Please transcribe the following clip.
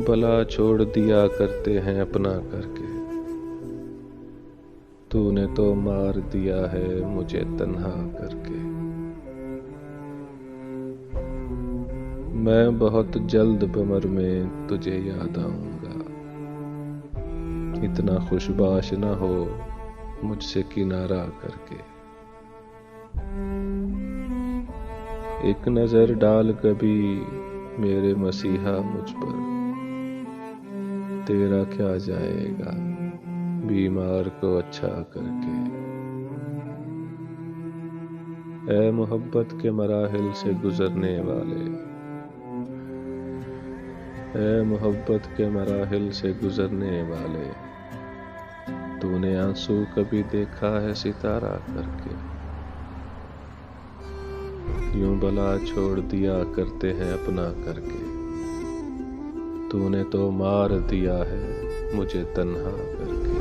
भला छोड़ दिया करते हैं अपना करके, तूने तो मार दिया है मुझे तन्हा करके। मैं बहुत जल्द बमर में तुझे याद आऊंगा, इतना खुशबाश न हो मुझसे किनारा करके। एक नजर डाल कभी मेरे मसीहा मुझ पर, तेरा क्या जाएगा बीमार को अच्छा करके। ऐ मोहब्बत के मराहिल से गुजरने वाले, ऐ मोहब्बत के मराहिल से गुजरने वाले, तूने आंसू कभी देखा है सितारा करके। यूं भला छोड़ दिया करते हैं अपना करके, तूने तो मार दिया है मुझे तन्हा करके।